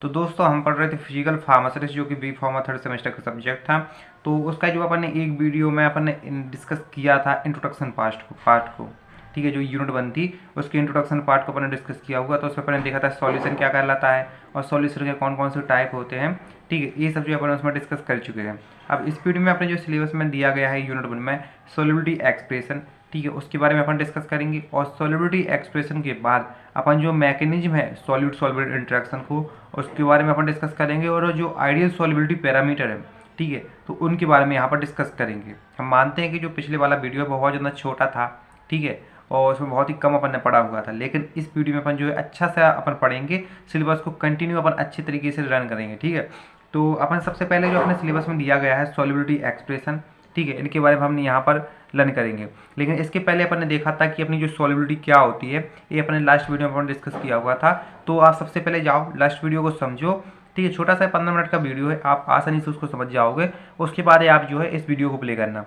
तो दोस्तों हम पढ़ रहे थे फिजिकल फार्मासिस्ट जो कि बी फार्मा थर्ड सेमेस्टर का सब्जेक्ट था। तो उसका जो अपन ने एक वीडियो में अपन ने डिस्कस किया था इंट्रोडक्शन पार्ट को। ठीक है, जो यूनिट 1 थी उसके इंट्रोडक्शन पार्ट को अपन ने डिस्कस किया हुआ। तो उसमें अपन ने देखा था सॉल्यूशन क्या कहलाता है और सॉल्यूशन के कौन कौन से टाइप होते हैं। ठीक है, ये सब जो अपन उसमें डिस्कस कर चुके हैं। अब इस वीडियो में अपने जो सिलेबस में दिया गया है यूनिट 1 में सॉल्युबिलिटी एक्सप्रेशन, ठीक है, उसके बारे में अपन डिस्कस करेंगे। और सॉल्युबिलिटी एक्सप्रेशन के बाद अपन जो मैकेनिज्म है सॉल्यूट सॉल्वेंट इंटरेक्शन को उसके बारे में अपन डिस्कस करेंगे। और जो आइडियल सॉल्युबिलिटी पैरामीटर है, ठीक है, तो उनके बारे में यहाँ पर डिस्कस करेंगे। हम मानते हैं कि जो पिछले वाला वीडियो है बहुत ज़्यादा छोटा था, ठीक है, और उसमें बहुत ही कम अपन ने पढ़ा हुआ था। लेकिन इस वीडियो में अपन जो है अच्छा सा अपन पढ़ेंगे, सिलेबस को कंटिन्यू अपन अच्छे तरीके से रन करेंगे। ठीक है, तो अपन सबसे पहले जो अपने सिलेबस में दिया गया है सॉल्युबिलिटी एक्सप्रेशन, ठीक है, इनके बारे में हम यहाँ पर लर्न करेंगे। लेकिन इसके पहले अपन ने देखा था कि अपनी जो सॉल्युबिलिटी क्या होती है, ये अपने लास्ट वीडियो में अपन डिस्कस किया हुआ था। तो आप सबसे पहले जाओ लास्ट वीडियो को समझो, ठीक है, छोटा सा 15 मिनट का वीडियो है, आप आसानी से उसको समझ जाओगे। उसके बाद आप जो है इस वीडियो को प्ले करना,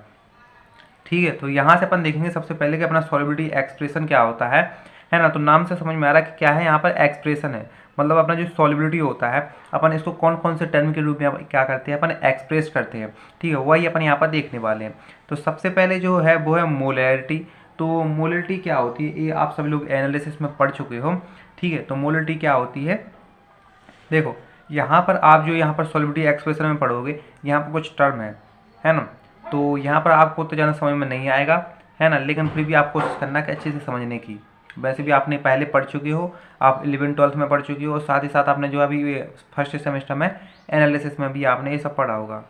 ठीक है। तो यहाँ से अपन देखेंगे सबसे पहले कि अपना सॉल्युबिलिटी एक्सप्रेशन क्या होता है ना। तो नाम से समझ में आ रहा है कि क्या है, यहाँ पर एक्सप्रेशन है, मतलब अपना जो सॉल्युबिलिटी होता है अपन इसको कौन कौन से टर्म के रूप में क्या करते हैं, अपन एक्सप्रेस करते हैं। ठीक है, वही अपन यहाँ पर देखने वाले हैं। तो सबसे पहले जो है वो है मोलैरिटी। तो मोलैरिटी क्या होती है, ये आप सभी लोग एनालिसिस में पढ़ चुके हो। ठीक है, तो मोलैरिटी क्या होती है, देखो यहाँ पर आप जो यहाँ पर सॉल्युबिलिटी एक्सप्रेशन में पढ़ोगे, यहाँ पर कुछ टर्म है ना। तो यहाँ पर आपको तो ज़्यादा समझ में नहीं आएगा, है ना, लेकिन फिर भी आपको कोशिश करना कि अच्छे से समझने की। वैसे भी आपने पहले पढ़ चुके हो, आप 11th-12th में पढ़ चुके हो, और साथ ही साथ आपने जो अभी फर्स्ट सेमेस्टर में एनालिसिस में भी आपने ये सब पढ़ा होगा,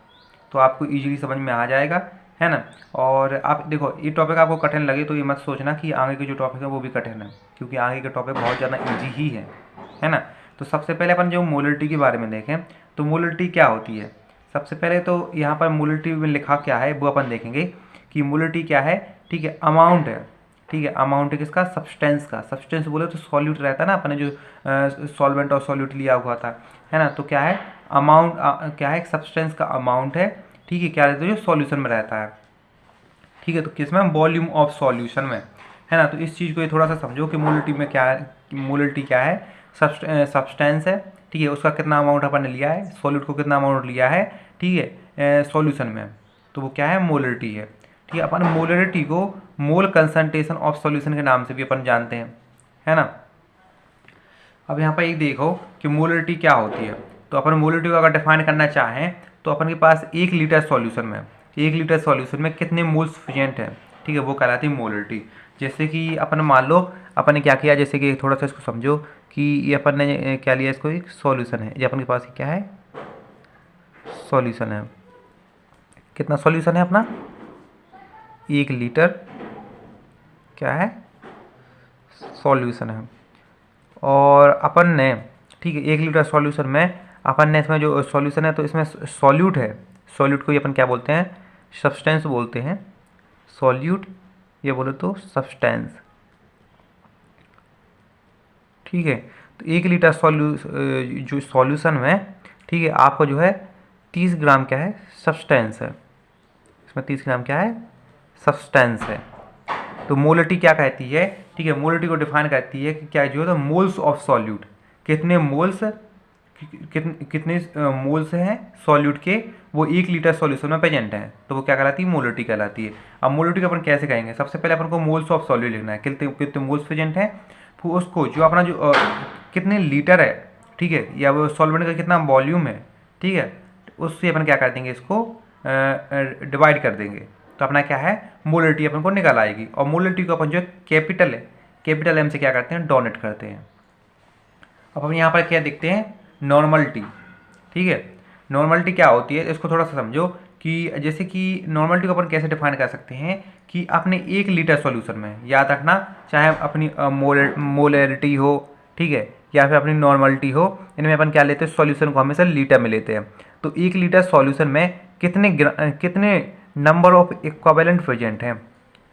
तो आपको ईजिली समझ में आ जाएगा, है ना। और आप देखो ये टॉपिक आपको कठिन लगे तो ये मत सोचना कि आगे के जो टॉपिक है वो भी कठिन है, क्योंकि आगे के टॉपिक बहुत ज़्यादा ईजी ही है ना। तो सबसे पहले अपन जो मोलैरिटी के बारे में देखें, तो मोलैरिटी क्या होती है। सबसे पहले तो यहाँ पर मोलैरिटी में लिखा क्या है वो अपन देखेंगे कि मोलैरिटी क्या है। ठीक है, अमाउंट है, ठीक है, अमाउंट है किसका, सब्सटेंस का। सब्सटेंस बोले तो सॉल्यूट रहता है ना, अपने जो सॉल्वेंट और सॉल्यूट लिया हुआ था, है ना। तो क्या है अमाउंट, क्या है, सब्सटेंस का अमाउंट है, ठीक है, क्या रहता है जो सॉल्यूशन में रहता है। ठीक है, तो किसमें, वॉल्यूम ऑफ सॉल्यूशन में, है ना। तो इस चीज़ को ये थोड़ा सा समझो कि मोलैरिटी में क्या है, मोलैरिटी क्या है, सब्सटेंस है, ठीक है, उसका कितना अमाउंट अपन ने लिया है, सॉल्यूट को कितना अमाउंट लिया है, ठीक है, सॉल्यूशन में, तो वो क्या है, मोलैरिटी है। ठीक है, अपन मोलैरिटी को मोल कंसंट्रेशन ऑफ सॉल्यूशन के नाम से भी अपन जानते हैं, है ना। अब यहाँ पर एक देखो कि मोलैरिटी क्या होती है। तो अपन मोलैरिटी को अगर डिफाइन करना चाहें तो अपन के पास 1 लीटर सॉल्यूशन में, 1 लीटर सॉल्यूशन में कितने मोल्स प्रेजेंट है, ठीक है, वो कहलाती है मोलैरिटी। जैसे कि अपन मान लो अपन ने क्या किया, जैसे कि थोड़ा सा इसको समझो कि ये अपन ने क्या लिया, इसको एक सॉल्यूशन है, ये अपन के पास क्या है, सॉल्यूशन है। कितना सॉल्यूशन है अपना, 1 लीटर क्या है, सॉल्यूशन है। और अपन ने, ठीक है, 1 लीटर सॉल्यूशन में अपन ने इसमें जो सॉल्यूशन है तो इसमें सॉल्यूट है, सॉल्यूट को ये अपन क्या बोलते हैं, सब्सटेंस बोलते हैं, सॉल्यूट ये बोले तो सब्सटेंस। ठीक है, तो 1 लीटर जो सॉल्यूशन में, ठीक है, आपको जो है 30 ग्राम क्या है, सब्सटेंस है, इसमें 30 ग्राम क्या है, सब्सटेंस है। तो मोलैरिटी क्या कहती है, ठीक है, मोलैरिटी को डिफाइन करती है कि क्या जो है मोल्स ऑफ सॉल्यूट, कितने मोल्स, कितने मोल्स हैं सॉल्यूट के, वो 1 लीटर सॉल्यूशन में प्रेजेंट हैं, तो वो क्या कहलाती है, मोलैरिटी कहलाती है। अब मोलैरिटी को अपन कैसे कहेंगे, सबसे पहले अपन को मोल्स ऑफ सॉल्यूट लिखना है, कितने कितने मोल्स प्रेजेंट हैं, फिर उसको जो अपना जो कितने लीटर है, ठीक है, या वो सॉल्वेंट का कितना वॉल्यूम है, ठीक है, उससे अपन क्या कर देंगे, इसको डिवाइड कर देंगे, तो अपना क्या है, मोलैरिटी अपन को निकल आएगी। और मोलैरिटी को अपन जो कैपिटल है, कैपिटल एम से क्या करते हैं, डोनेट करते हैं। अब हम यहाँ पर क्या देखते हैं, नॉर्मलिटी। ठीक है, नॉर्मलिटी क्या होती है, इसको थोड़ा सा समझो कि जैसे कि नॉर्मलिटी को अपन कैसे डिफाइन कर सकते हैं कि अपने 1 लीटर सॉल्यूशन में, याद रखना, चाहे अपनी मोलैरिटी हो, ठीक है, या फिर अपनी नॉर्मलिटी हो, इनमें अपन क्या लेते हैं, सॉल्यूशन को हमेशा लीटर में लेते हैं। तो 1 लीटर सॉल्यूशन में कितने नंबर ऑफ इक्विवेलेंट प्रेजेंट हैं,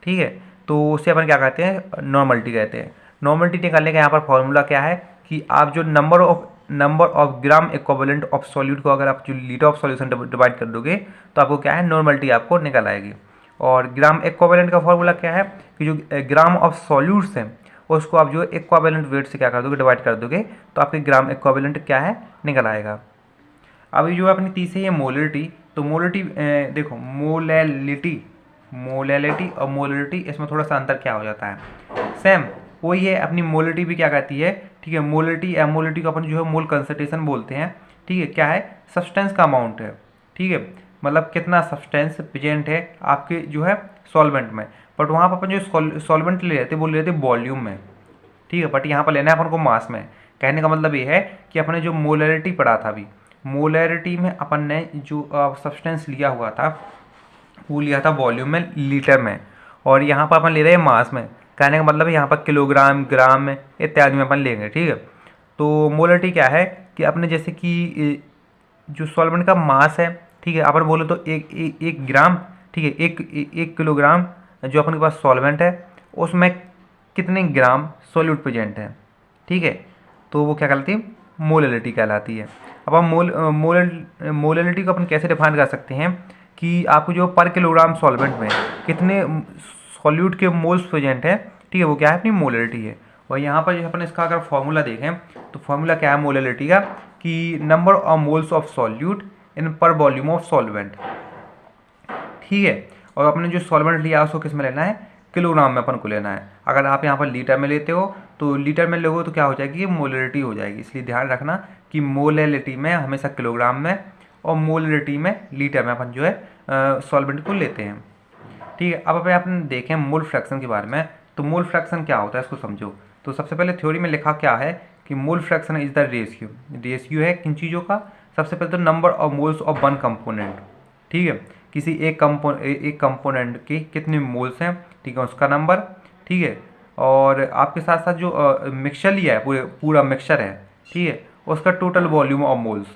ठीक है, तो उसे अपन क्या कहते हैं, नॉर्मलिटी कहते हैं। नॉर्मलिटी निकालने का यहाँ पर फॉर्मूला क्या है कि आप जो number of gram equivalent of solute को अगर आप जो लीटर ऑफ सॉल्यूशन डिवाइड कर दोगे तो आपको क्या है, नॉर्मलिटी आपको निकल आएगी। और ग्राम इक्विवेलेंट का फॉर्मूला क्या है कि जो ग्राम ऑफ सॉल्यूट्स हैं उसको आप जो है इक्विवेलेंट वेट से क्या कर दोगे, डिवाइड कर दोगे, तो आपके ग्राम इक्विवेलेंट क्या है, निकल आएगा। अभी जो अपनी तीसरी है मोलरिटी। तो मोलरिटी देखो, मोलैलिटी और मोलरिटी, इसमें थोड़ा सा अंतर क्या हो जाता है, सेम वही है। अपनी मोलरिटी भी क्या कहती है, ठीक है, मोलरिटी एमोलरिटी को अपन जो है मोल कंसंट्रेशन बोलते हैं, ठीक है, क्या है, सब्सटेंस का अमाउंट है, ठीक है, मतलब कितना सब्सटेंस प्रेजेंट है आपके जो है सॉल्वेंट में। बट वहाँ पर अपन जो सॉल्वेंट ले लेते हैं वो ले लेते हैं वॉल्यूम में, ठीक है, बट यहाँ पर लेना है अपन को मास में। कहने का मतलब ये है कि अपने जो मोलरिटी पढ़ा था अभी, मोलरिटी में अपन ने जो सब्सटेंस लिया हुआ था वो लिया था वॉल्यूम में, लीटर में, और यहाँ पर अपन ले रहे हैं मास में। कहने का मतलब है यहाँ पर किलोग्राम, ग्राम में इत्यादि में अपन लेंगे, ठीक है। तो मोलरिटी क्या है कि अपने जैसे कि जो सॉल्वेंट का मास है, ठीक है, अपन बोले तो एक ग्राम, ठीक है, एक किलोग्राम जो अपन के पास सॉल्वेंट है उसमें कितने ग्राम सॉल्यूट प्रेजेंट है, ठीक है, तो वो क्या कहलाती है, मोलरिटी कहलाती है। अब हम मोलरिटी को अपन कैसे डिफाइन कर सकते हैं कि आपको जो पर किलोग्राम सॉल्वेंट में कितने सॉल्यूट के मोल्स प्रेजेंट है, ठीक है, वो क्या है, अपनी मोलरिटी है। और यहाँ पर जो अपन इसका अगर फॉर्मूला देखें तो फॉर्मूला क्या है मोलरिटी का, कि number of moles of solute in पर वॉल्यूम ऑफ सॉल्वेंट, ठीक है। और अपने जो सॉल्वेंट लिया उसको किस में लेना है, किलोग्राम में अपन को लेना है। अगर आप यहाँ पर लीटर में लेते हो तो लीटर में लोगे तो क्या हो जाएगी, मोलरिटी हो जाएगी। इसलिए ध्यान रखना कि मोलरिटी में हमेशा किलोग्राम में और मोलरिटी में लीटर में अपन जो है सॉल्वेंट को लेते हैं, ठीक है। अब अपन अपन देखें मोल फ्रैक्शन के बारे में। तो मोल फ्रैक्शन क्या होता है इसको समझो। तो सबसे पहले थ्योरी में लिखा क्या है कि mole fraction is the ratio, ratio है किन चीज़ों का, सबसे पहले तो number of moles of one component, ठीक है, किसी एक कंपोनेंट के कितने मोल्स हैं, ठीक है, उसका नंबर, ठीक है, और आपके साथ साथ जो मिक्सचर लिया है, पूरा मिक्सचर है, ठीक है, उसका टोटल वॉल्यूम ऑफ मोल्स।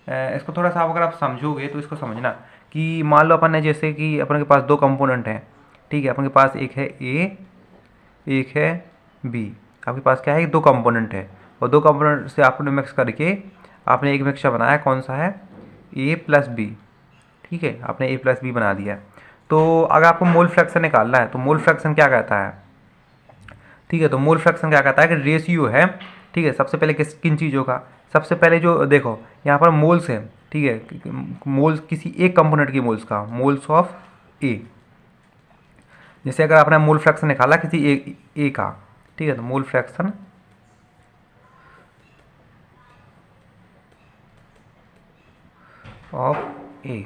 इसको थोड़ा सा अगर आप समझोगे तो इसको समझना कि मान लो अपन ने जैसे कि अपन के पास दो कंपोनेंट हैं, ठीक है, अपन के पास एक है ए, एक है बी। आपके पास क्या है, दो कंपोनेंट है और दो कंपोनेंट से आपने मिक्स करके आपने एक मिक्सचर बनाया, कौन सा है, ए प्लस बी, ठीक है, आपने ए प्लस बी बना दिया। तो अगर आपको मोल फ्रैक्शन निकालना है तो मोल फ्रैक्शन क्या कहता है, ठीक है, तो मोल फ्रैक्शन क्या कहता है कि रेशियो है, ठीक है, सबसे पहले किन चीज़ों का, सबसे पहले जो देखो यहाँ पर मोल्स है, ठीक है, मोल्स किसी एक कंपोनेंट की मोल्स का, मोल्स ऑफ ए। जैसे अगर आपने मोल फ्रैक्शन निकाला किसी ए का, ठीक है, तो मोल फ्रैक्शन ऑफ ए,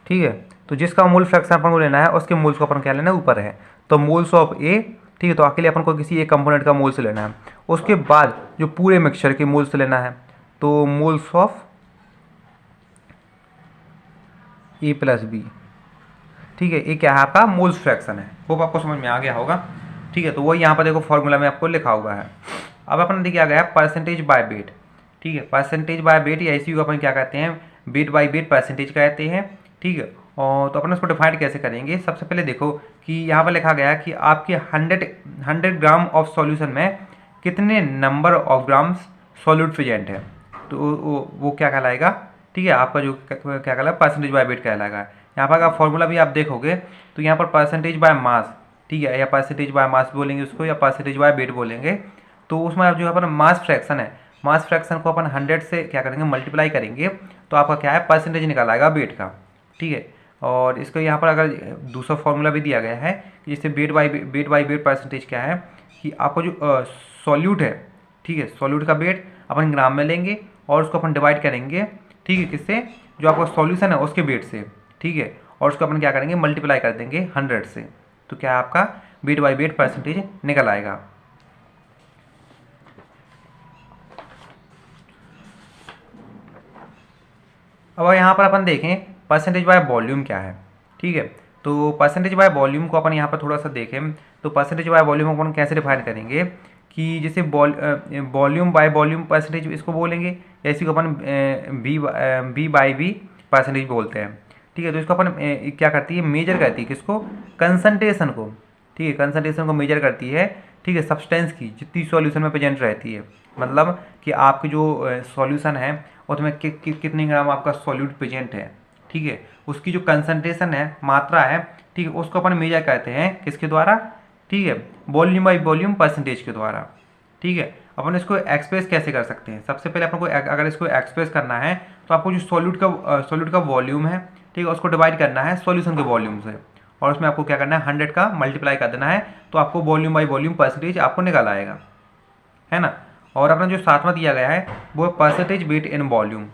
ठीक है, तो जिसका मोल फ्रैक्शन अपन को लेना है उसके मोल्स को अपन क्या लेना है, ऊपर है, तो मोल्स ऑफ ए, ठीक है, तो अकेले अपन को किसी एक कंपोनेंट का मोल्स लेना है। उसके बाद जो पूरे मिक्सचर के मोल्स लेना है, तो moles of A plus B, ठीक है, ये क्या है आपका मोल्स फ्रैक्शन है। होप आपको समझ में आ गया होगा, ठीक है। तो वही यहाँ पर देखो फॉर्मूला में आपको लिखा हुआ है। अब अपन देखिए आ गया परसेंटेज बाय वेट, ठीक है, परसेंटेज बाय वेट या इसी को अपन क्या कहते हैं, वेट बाय वेट परसेंटेज कहते हैं, ठीक है। और तो अपन उसको डिफाइन कैसे करेंगे, सबसे पहले देखो कि यहाँ पर लिखा गया कि आपके 100 ग्राम ऑफ सॉल्यूशन में कितने number of grams solute present है, तो वो क्या कहलाएगा, ठीक है, आपका जो क्या कहलाएगा, परसेंटेज बाय वेट कहलाएगा। यहाँ पर अगर फॉर्मूला भी आप देखोगे तो यहाँ पर परसेंटेज बाय मास, ठीक है, या परसेंटेज बाय मास बोलेंगे उसको, या परसेंटेज बाय वेट बोलेंगे। तो उसमें आप जो है अपन मास फ्रैक्शन है, मास फ्रैक्शन को अपन 100 से क्या करेंगे, मल्टीप्लाई करेंगे, तो आपका क्या है, परसेंटेज निकल आएगा वेट का, ठीक है। और इसको यहाँ पर अगर दूसरा फॉर्मूला भी दिया गया है कि जैसे वेट बाई वेट परसेंटेज क्या है, कि आपको जो सॉल्यूट है, ठीक है, सॉल्यूट का वेट अपन ग्राम में लेंगे और उसको अपन डिवाइड करेंगे, ठीक है, किससे, जो आपका सॉल्यूशन है उसके वेट से, ठीक है, और उसको अपन क्या करेंगे, मल्टीप्लाई कर देंगे 100 से, तो क्या आपका वेट बाई वेट परसेंटेज निकल आएगा। अब यहाँ पर अपन देखें परसेंटेज बाय वॉल्यूम क्या है, ठीक है। तो परसेंटेज बाय वॉल्यूम को अपन यहाँ पर थोड़ा सा देखें तो परसेंटेज बाय वॉल्यूम को अपन कैसे डिफाइन करेंगे कि जैसे वॉल्यूम बाय वॉल्यूम परसेंटेज इसको बोलेंगे, या इसी को अपन बी बाई बी परसेंटेज बोलते हैं, ठीक है। तो इसको अपन क्या करती है, मेजर करती है किसको, कंसंट्रेशन को, ठीक है, कंसंट्रेशन को मेजर करती है, ठीक है, सब्सटेंस की जितनी सॉल्यूशन में प्रेजेंट रहती है, मतलब कि आपकी जो सॉल्यूशन है उसमें कितने ग्राम आपका सॉल्यूट प्रेजेंट है, ठीक है, उसकी जो कंसंट्रेशन है, मात्रा है, ठीक है, उसको अपन मेजर करते हैं किसके द्वारा, ठीक है, वॉल्यूम बाई वॉल्यूम परसेंटेज के द्वारा। ठीक है, अपन इसको एक्सप्रेस कैसे कर सकते हैं? सबसे पहले अपन को अगर इसको एक्सप्रेस करना है तो आपको जो सॉल्यूट का वॉल्यूम है, ठीक है, उसको डिवाइड करना है सॉल्यूशन के वॉल्यूम से, और उसमें आपको क्या करना है 100 का मल्टीप्लाई कर देना है, तो आपको वॉल्यूम बाई वॉल्यूम परसेंटेज आपको निकल आएगा, है ना। और अपना जो सातवां दिया गया है वो परसेंटेज वेट इन वॉल्यूम।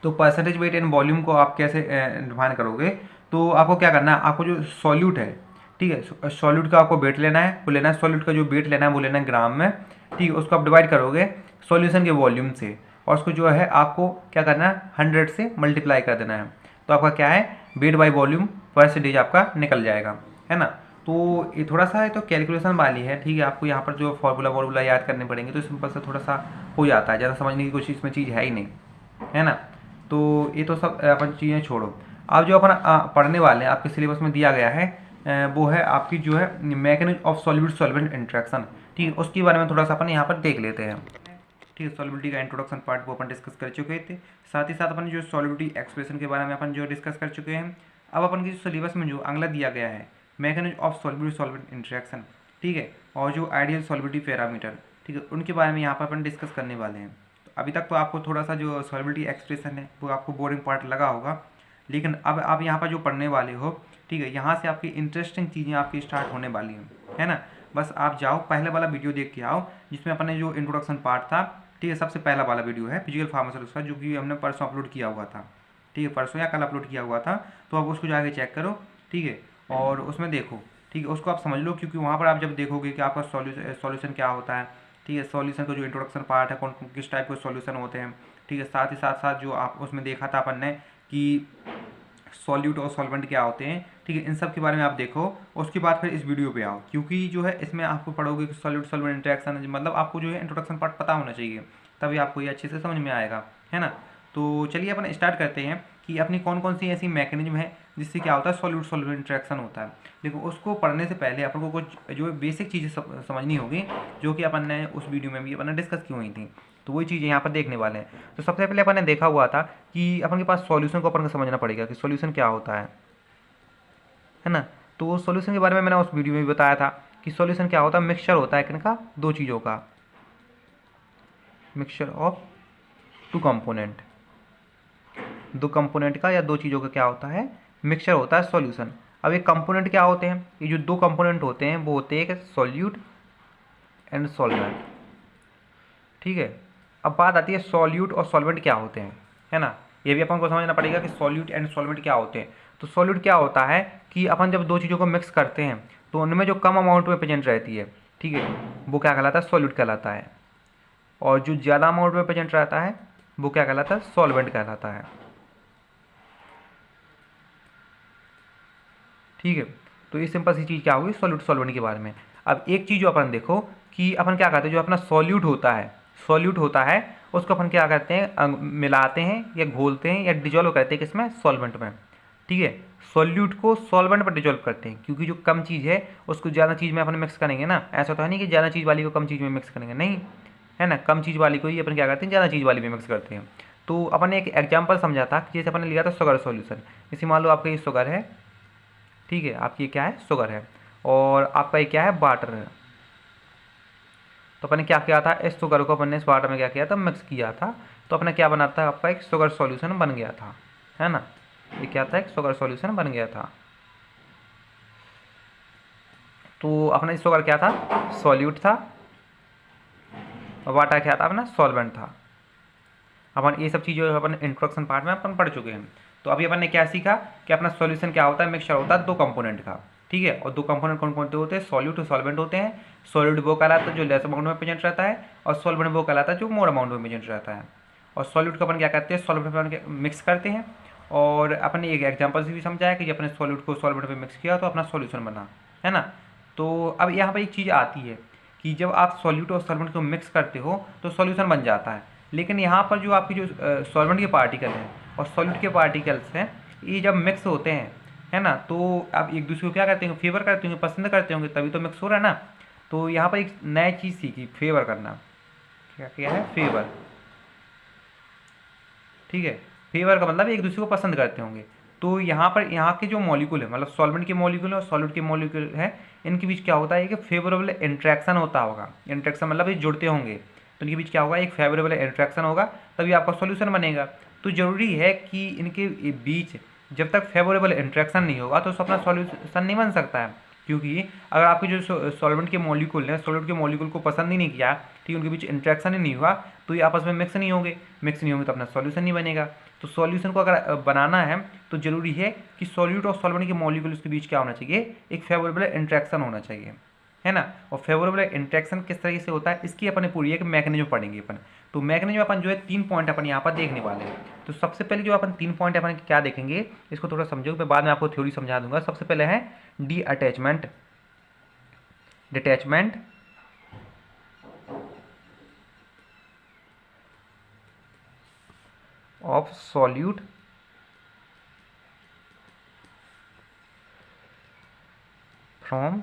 तो परसेंटेज वेट इन वॉल्यूम को आप कैसे डिफाइन करोगे? तो आपको क्या करना है, आपको जो सॉल्यूट है, ठीक है, सॉल्यूट का आपको वेट लेना है, वो लेना है सॉल्यूट का जो वेट लेना है वो लेना है ग्राम में, ठीक है, उसको आप डिवाइड करोगे सॉल्यूशन के वॉल्यूम से, और उसको जो है आपको क्या करना है 100 से मल्टीप्लाई कर देना है, तो आपका क्या है वेट बाई वॉल्यूम परसेंटेज आपका निकल जाएगा, है ना। तो ये थोड़ा सा है तो कैलकुलेशन वाली है, ठीक है, आपको यहाँ पर जो फॉर्मूला याद करने पड़ेंगे, तो सिंपल से थोड़ा सा हो जाता है, ज़्यादा समझने की कोशिश इसमें चीज़ है ही नहीं, है ना। तो ये तो सब अपन चीज़ें छोड़ो, अब जो अपन पढ़ने वाले हैं आपके सिलेबस में दिया गया है वो है आपकी जो है mechanism of solute solvent interaction, ठीक है, उसके बारे में थोड़ा सा अपन यहाँ पर देख लेते हैं। ठीक है, सॉल्युबिलिटी का इंट्रोडक्शन पार्ट को अपन डिस्कस कर चुके थे, साथ ही साथ अपन जो सॉल्युबिलिटी एक्सप्रेशन के बारे में अपन जो डिस्कस कर चुके हैं। अब अपन की सिलेबस में जो अगला दिया गया है mechanism of solubility solvent interaction, ठीक है, और जो आइडियल सॉल्युबिलिटी पैरामीटर, ठीक है, उनके बारे में यहाँ पर अपन डिस्कस करने वाले हैं। तो अभी तक तो आपको थोड़ा सा जो सॉल्युबिलिटी एक्सप्रेशन है वो आपको बोरिंग पार्ट लगा होगा, लेकिन अब आप यहाँ पर जो पढ़ने वाले हो, ठीक है, यहाँ से आपकी इंटरेस्टिंग चीज़ें आपकी स्टार्ट होने वाली हैं, है ना। बस आप जाओ पहले वाला वीडियो देख के आओ जिसमें अपन ने जो इंट्रोडक्शन पार्ट था, ठीक है, सबसे पहला वाला वीडियो है फिजिकल फार्मास्यूटिक्स का, जो कि हमने परसों अपलोड किया हुआ था, ठीक है, परसों या कल अपलोड किया हुआ था, तो आप उसको जाके चेक करो, ठीक है, और उसमें देखो, ठीक है, उसको आप समझ लो, क्योंकि वहाँ पर आप जब देखोगे कि आपका सॉल्यूशन क्या होता है, ठीक है, सॉल्यूशन का जो इंट्रोडक्शन पार्ट है कौन किस टाइप के सॉल्यूशन होते हैं, ठीक है, साथ ही साथ जो आप उसमें देखा था अपन ने कि सॉल्यूट और सॉल्वेंट क्या होते हैं, ठीक है, इन सब के बारे में आप देखो, उसके बाद फिर इस वीडियो पे आओ, क्योंकि जो है इसमें आपको पढ़ोगे कि सॉल्यूट सॉल्वेंट इंटरेक्शन, मतलब आपको जो है इंट्रोडक्शन पार्ट पता होना चाहिए, तभी आपको ये अच्छे से समझ में आएगा, है ना। तो चलिए अपन स्टार्ट करते हैं कि अपनी कौन कौन सी ऐसी मैकेनिज्म है जिससे क्या होता है सॉल्यूट सॉल्वेंट इंटरेक्शन होता है। देखो उसको पढ़ने से पहले अपन को कुछ जो बेसिक चीज़ें समझनी होगी, जो कि अपन ने उस वीडियो में भी अपन ने डिस्कस की हुई थी, तो वही चीज़ें यहाँ पर देखने वाले हैं। तो सबसे पहले अपन ने देखा हुआ था कि अपन के पास सॉल्यूशन को अपन को समझना पड़ेगा कि सॉल्यूशन क्या होता है ना। तो उस सॉल्यूशन के बारे में मैंने उस वीडियो में भी बताया था कि सॉल्यूशन क्या होता है, मिक्सचर होता है किन का, दो चीज़ों का, मिक्सचर ऑफ टू कंपोनेंट, दो कंपोनेंट का या दो चीज़ों का क्या होता है, मिक्सचर होता है सॉल्यूशन। अब ये कंपोनेंट क्या होते हैं, ये जो दो कंपोनेंट होते हैं वो होते हैं सॉल्यूट एंड सॉल्वेंट, ठीक है। अब बात आती है सॉल्यूट और सॉल्वेंट क्या होते हैं, है ना, ये भी अपन को समझना पड़ेगा कि सॉल्यूट एंड सॉल्वेंट क्या होते हैं। तो सॉल्यूट क्या होता है कि अपन जब दो चीज़ों को मिक्स करते हैं तो उनमें जो कम अमाउंट में प्रेजेंट रहती है, ठीक है, वो क्या कहलाता है, सॉल्यूट कहलाता है, और जो ज़्यादा अमाउंट में प्रेजेंट रहता है वो क्या कहलाता है, सॉल्वेंट कहलाता है, ठीक है। तो ये सिंपल सी चीज़ क्या होगी सॉल्यूट सॉल्वेंट के बारे में। अब एक चीज़ जो अपन देखो कि अपन क्या करते हैं, जो अपना सॉल्यूट होता है उसको अपन क्या करते हैं, मिलाते हैं या घोलते हैं या डिजोल्व करते हैं किसमें, सॉल्वेंट में, ठीक है। सॉल्यूट को सॉल्वेंट पर डिजोल्व करते हैं, क्योंकि जो कम चीज़ है उसको ज़्यादा चीज़ में अपन मिक्स करेंगे ना, ऐसा तो है नहीं कि ज़्यादा चीज़ वाली को कम चीज़ में मिक्स करेंगे, नहीं, है ना, कम चीज़ वाली को ही अपन क्या करते हैं ज़्यादा चीज़ वाली में मिक्स करते हैं। तो अपन ने एक एग्जाम्पल समझा था कि जैसे अपन ने लिया था शुगर सॉल्यूशन, इसी मान लो आपका ये शुगर है, ठीक है, आपकी क्या है शुगर है, और आपका ये क्या है वाटर है। तो अपन ने क्या किया था, इस शुगर को अपन ने इस वाटर में क्या किया था, मिक्स किया था, तो अपने क्या बना था, आपका एक शुगर सॉल्यूशन बन गया था, है ना, ये क्या था, एक शुगर सॉल्यूशन बन गया था। तो अपना शुगर क्या था, सॉल्यूट था, और वाटर क्या था अपना, सॉल्वेंट था। अपन ये सब चीज़ें अपन इंट्रोडक्शन पार्ट में अपन पढ़ चुके हैं। तो अभी अपन ने क्या सीखा कि अपना सॉल्यूशन क्या होता है, मिक्सचर होता है दो कंपोनेंट का, ठीक है, और दो कंपोनेंट कौन कौन से होते हैं, सॉल्यूट और सॉल्वेंट होते हैं। सॉल्यूट वो कहलाता है जो लेस अमाउंट में प्रेजेंट रहता है, और सॉल्वेंट वो कहलाता है जो मोर अमाउंट में प्रेजेंट रहता है। और सॉल्यूट को अपन क्या करते हैं, सॉल्वेंट में अपन मिक्स करते हैं, और अपन ने एक एग्जाम्पल से भी समझाया कि अपने सॉल्यूट को सॉल्वेंट में मिक्स किया तो अपना सॉल्यूशन बना, है ना। तो अब यहाँ पर एक चीज़ आती है कि जब आप सॉल्यूट और सॉल्वेंट को मिक्स करते हो तो सॉल्यूशन बन जाता है, लेकिन यहाँ पर जो आपकी जो सॉल्वेंट के पार्टिकल हैं और सॉल्यूट के पार्टिकल्स हैं, ये जब मिक्स होते हैं, है ना, तो आप एक दूसरे को क्या करते होंगे, फेवर करते होंगे, पसंद करते होंगे, तभी तो मिक्स हो रहा है ना। तो यहाँ पर एक नई चीज़ सीखी, फेवर करना, क्या क्या है, फेवर, ठीक है, फेवर का मतलब एक दूसरे को पसंद करते होंगे। तो यहाँ पर यहाँ के जो मॉलिक्यूल है, मतलब सॉल्वेंट के मॉलिक्यूल और सॉलिड के मॉलिक्यूल है, इनके बीच क्या होता है कि फेवरेबल इंट्रैक्शन होता होगा। इंट्रैक्शन मतलब ये जुड़ते होंगे, तो इनके बीच क्या होगा, एक फेवरेबल इंट्रैक्शन होगा, तभी आपका सॉल्यूशन बनेगा। तो जरूरी है कि इनके बीच जब तक फेवरेबल इंट्रैक्शन नहीं होगा तो अपना सॉल्यूशन नहीं बन सकता है। क्योंकि अगर आपके जो सॉल्वेंट के मॉलिक्यूल हैं, सॉलिड के मॉलिक्यूल को पसंद ही नहीं किया, ठीक, उनके बीच इंट्रैक्शन ही नहीं हुआ, तो ये आपस में मिक्स नहीं होंगे, मिक्स नहीं होंगे तो अपना सॉल्यूशन नहीं बनेगा। तो सॉल्यूशन को अगर बनाना है तो जरूरी है कि सॉल्यूट और सॉल्वेंट के मॉलिक्यूल्स के बीच क्या होना चाहिए, एक फेवरेबल इंट्रैक्शन होना चाहिए, है ना। और फेवरेबल इंट्रैक्शन किस तरीके से होता है, इसकी अपन पूरी एक मैकेनिज्म पढ़ेंगे अपन। तो मैकेनिज्म अपन जो है 3 पॉइंट अपन यहाँ पर देखने वाले हैं। तो सबसे पहले जो अपन 3 पॉइंट अपन क्या देखेंगे, इसको थोड़ा समझो, मैं बाद में आपको थ्योरी समझा दूंगा। सबसे पहले है D attachment, detachment of solute from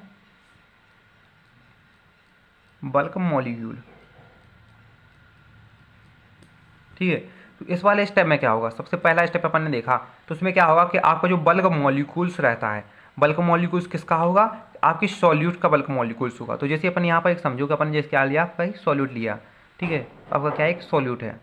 bulk molecule, ठीक है। तो इस वाले स्टेप में क्या होगा, सबसे पहला स्टेप अपन ने देखा, तो उसमें क्या होगा कि आपका जो बल्क मॉलिक्यूल्स रहता है, बल्क मॉलिक्यूल्स किसका होगा, आपकी सॉल्यूट का बल्क मॉलिक्यूल्स होगा। तो जैसे अपन यहाँ पर एक समझो कि अपन जैसे क्या लिया, आपका एक सॉल्यूट लिया, ठीक है, आपका क्या एक सॉल्यूट है।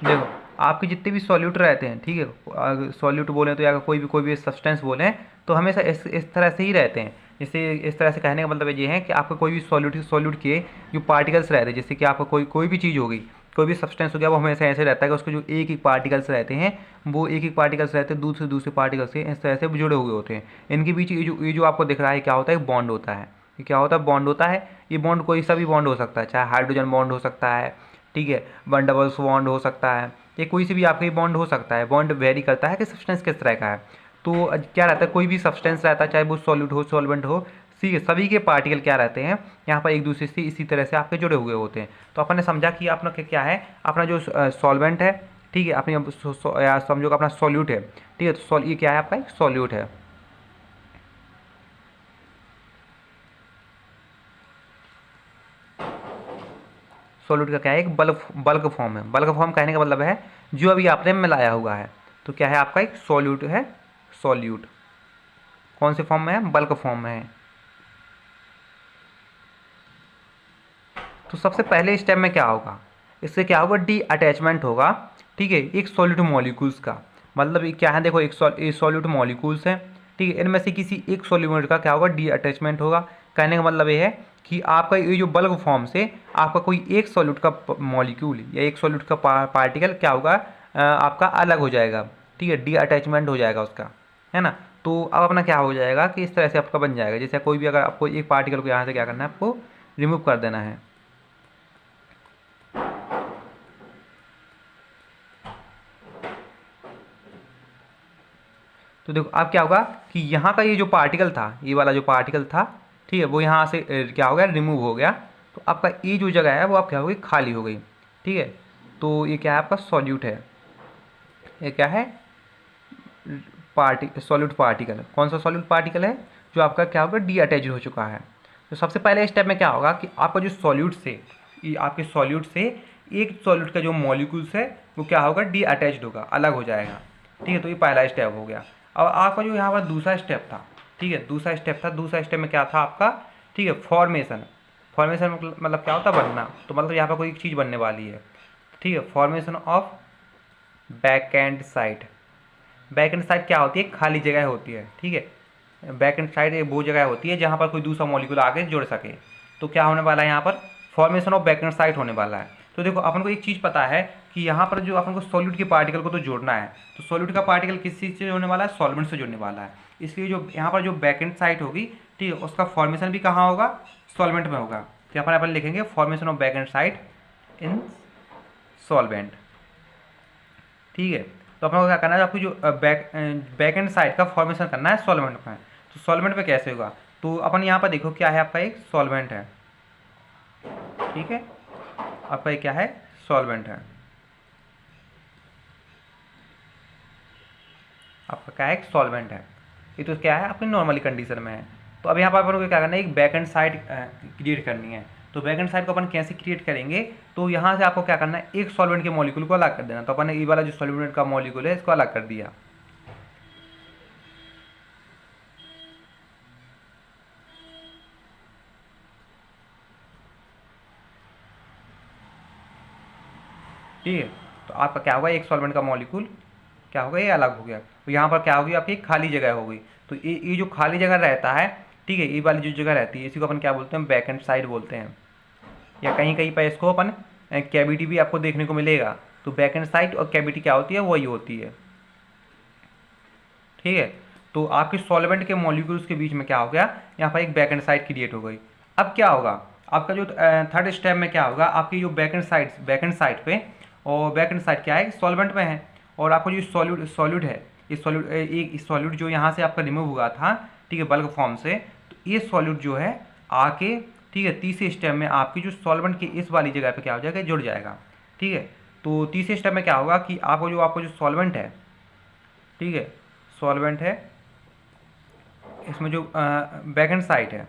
देखो आपके जितने भी सॉल्यूट रहते हैं, ठीक है, सॉल्यूट बोलें तो या कोई भी सब्सटेंस बोलें तो हमेशा इस तरह से ही रहते हैं। जैसे इस तरह से कहने का मतलब ये है कि आपका कोई भी सॉल्यूट के जो पार्टिकल्स रहते हैं, जैसे कि आपका कोई भी चीज़ होगी, कोई भी सब्सटेंस हो गया, वो हमेशा ऐसे रहता है कि उसके जो एक एक पार्टिकल्स रहते हैं, वो एक एक पार्टिकल्स रहते हैं दूसरे पार्टिकल से इस तरह से जुड़े हुए होते हैं। इनके बीच ये जो आपको दिख रहा है क्या होता है, बॉन्ड होता है। ये क्या होता है, बॉन्ड होता है। ये बॉन्ड कोई सा भी बॉन्ड हो सकता है, चाहे हाइड्रोजन बॉन्ड हो सकता है, ठीक है, वन डबल बॉन्ड हो सकता है, ये कोई से भी आपका ये बॉन्ड हो सकता है। बॉन्ड वेरी करता है कि सब्सटेंस किस तरह का है। तो क्या रहता है, कोई भी सब्सटेंस रहता है, चाहे वो सॉल्यूट हो सॉल्वेंट हो, ठीक है, सभी के पार्टिकल क्या रहते हैं यहाँ पर एक दूसरे से इसी तरह से आपके जुड़े हुए होते हैं। तो अपन ने समझा कि अपना क्या है, अपना जो सॉल्वेंट है, ठीक है, अपनी या समझो कि अपना सॉल्यूट है, ठीक है। तो ये क्या है, आपका एक सॉल्यूट है। सॉल्यूट का क्या है, एक बल्क फॉर्म है। बल्क फॉर्म कहने का मतलब है जो अभी आपने मिलाया हुआ है। तो क्या है, आपका एक सॉल्यूट है। सॉल्यूट कौन से फॉर्म में है, बल्क फॉर्म में है। तो सबसे पहले स्टेप में क्या होगा, इससे क्या होगा, डी अटैचमेंट होगा, ठीक है, एक सॉल्यूट मॉलिक्यूल्स का। मतलब ये क्या है, देखो एक सॉल्यूट मॉलिक्यूल्स है, ठीक है, इनमें से किसी एक सॉल्यूट का क्या होगा, डी अटैचमेंट होगा। कहने का मतलब ये है कि आपका ये जो बल्क फॉर्म से आपका कोई एक सॉल्यूट का मॉलिक्यूल या एक सॉल्यूट का पार्टिकल क्या होगा, आपका अलग हो जाएगा, ठीक है, डी अटैचमेंट हो जाएगा उसका, है ना। तो अब अपना क्या हो जाएगा कि इस तरह से आपका बन जाएगा, जैसे कोई भी अगर आपको एक पार्टिकल को यहाँ से क्या करना है, आपको रिमूव कर देना है। तो देखो अब क्या होगा कि यहाँ का ये जो पार्टिकल था, ये वाला जो पार्टिकल था, ठीक है, वो यहाँ से क्या हो गया, रिमूव हो गया। तो आपका ये जो जगह है वो आप क्या हो गई, खाली हो गई, ठीक है। तो ये क्या है, आपका सॉल्यूट है। ये क्या है, सॉल्यूट पार्टिकल। कौन सा सॉल्यूट पार्टिकल है, जो आपका क्या होगा, डी अटैच हो चुका है। तो सबसे पहले स्टेप में क्या होगा कि आपका जो सॉल्यूट से, आपके सॉल्यूट से एक सॉल्यूट का जो मॉलिक्यूल्स है वो क्या होगा, डी अटैच्ड होगा, अलग हो जाएगा, ठीक है। तो ये पहला स्टेप हो गया। अब आपका जो यहाँ पर दूसरा स्टेप था, ठीक है, दूसरा स्टेप था, दूसरा स्टेप में क्या था आपका, ठीक है, फॉर्मेशन। फॉर्मेशन मतलब क्या होता है, बनना। तो मतलब यहाँ पर कोई एक चीज़ बनने वाली है, ठीक है, formation of back and side. Back and side क्या होती है, खाली जगह होती है, ठीक है। बैक एंड साइड वो जगह होती है जहाँ पर कोई दूसरा मॉलिक्यूल आके जुड़ सके। तो क्या होने वाला है यहाँ पर, formation of back and side होने वाला है। तो देखो अपन को एक चीज़ पता है कि यहाँ पर जो अपन को सॉल्यूट के पार्टिकल को तो जोड़ना है, तो सॉल्यूट का पार्टिकल किस चीज़ से जुड़ने वाला है, सॉल्वेंट से जुड़ने वाला है। इसलिए जो यहाँ पर जो बैक एंड साइड होगी, ठीक है, उसका फॉर्मेशन भी कहाँ होगा, सॉल्वेंट में होगा। तो यहाँ पर अपन लिखेंगे formation of back and side in solvent, ठीक है। तो अपन को क्या करना है, आपको जो बैक एंड साइड का फॉर्मेशन करना है सॉल्वेंट में। तो सॉल्वेंट में कैसे होगा, तो अपन यहाँ पर देखो क्या है, आपका एक सॉल्वेंट है, ठीक है, आपका ये क्या है, सॉल्वेंट है, आपका क्या है, एक सॉल्वेंट है। ये तो क्या है, अपनी नॉर्मली कंडीशन में है। तो अब यहाँ पर अपन को क्या करना है, एक बैक एंड साइड क्रिएट करनी है। तो बैक एंड साइड को अपन कैसे क्रिएट करेंगे, तो यहाँ से आपको क्या करना है, एक सॉल्वेंट के मॉलिक्यूल को अलग कर देना। तो अपन ने ये वाला जो सॉल्वेंट का मॉलिक्यूल है इसको अलग कर दिया। ठीक है, तो आपका क्या होगा, एक सॉल्वेंट का मॉलिक्यूल क्या होगा, ये अलग हो गया। तो यहाँ पर क्या होगी, आपकी खाली जगह हो गई। तो ये जो खाली जगह रहता है, ठीक है, ये वाली जो जगह रहती है इसी को अपन क्या बोलते हैं, बैक एंड साइड बोलते हैं, या कहीं कहीं पर इसको अपन कैविटी भी आपको देखने को मिलेगा। तो बैक एंड साइड और कैविटी क्या होती है, वही होती है। ठीक है, तो आपके सॉल्वेंट के मॉलिक्यूल्स के बीच में क्या हो गया, यहाँ पर एक बैक एंड साइड क्रिएट हो गई। अब क्या होगा, आपका जो थर्ड स्टेप में क्या होगा, आपकी जो बैक एंड साइड पे, और बैक एंड साइड क्या है, सॉल्वेंट में है, और आपका जो सॉल्यूट है, इस सॉल्यूट जो यहाँ से आपका रिमूव हुआ था, ठीक है, बल्क फॉर्म से, तो ये सॉल्यूट जो है आके, ठीक है, तीसरे स्टेप में आपकी जो सॉल्वेंट की इस वाली जगह पे क्या हो जाएगा, जुड़ जाएगा। ठीक है, तो तीसरे स्टेप में क्या होगा कि आपको जो सॉल्वेंट है, ठीक है, सॉल्वेंट है, इसमें जो बैक एंड साइड है,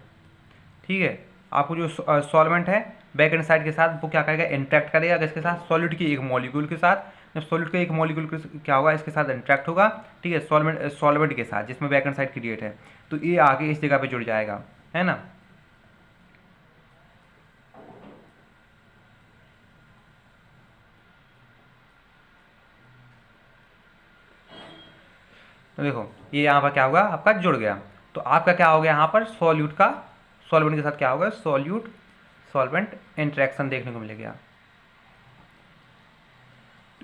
ठीक है, आपको जो सॉल्वेंट है बैक एंड साइड के साथ वो क्या करेगा, इंटरेक्ट करेगा किसके साथ, सॉलिड की एक मॉलिक्यूल के साथ। जब सॉलिड के एक मॉलिक्यूल क्या होगा, इसके साथ इंटरेक्ट होगा, ठीक है, सॉल्वेंट के साथ जिसमें बैक एंड साइड क्रिएट है, तो ये आगे इस जगह पे जुड़ जाएगा, है ना। तो देखो ये यहाँ पर क्या होगा, आपका जुड़ गया। तो आपका क्या हो गया, यहाँ पर सॉल्यूट का सॉल्वेंट के साथ क्या होगा, सॉल्यूट सॉल्वेंट इंटरेक्शन देखने को मिलेगा।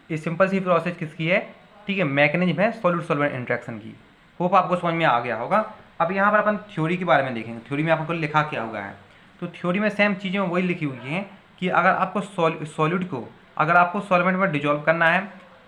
ये सिंपल सी प्रोसेस किसकी है, ठीक है, मैकेनिज्म है सॉल्यूट सॉल्वेंट इंटरेक्शन की। होप आपको समझ में आ गया होगा। अब यहाँ पर अपन थ्योरी के बारे में देखेंगे, थ्योरी में आपको लिखा क्या हुआ है। तो थ्योरी में सेम चीज़ें वही लिखी हुई हैं कि अगर आपको सॉल्यूट को अगर आपको सॉल्वेंट में डिजोल्व करना है,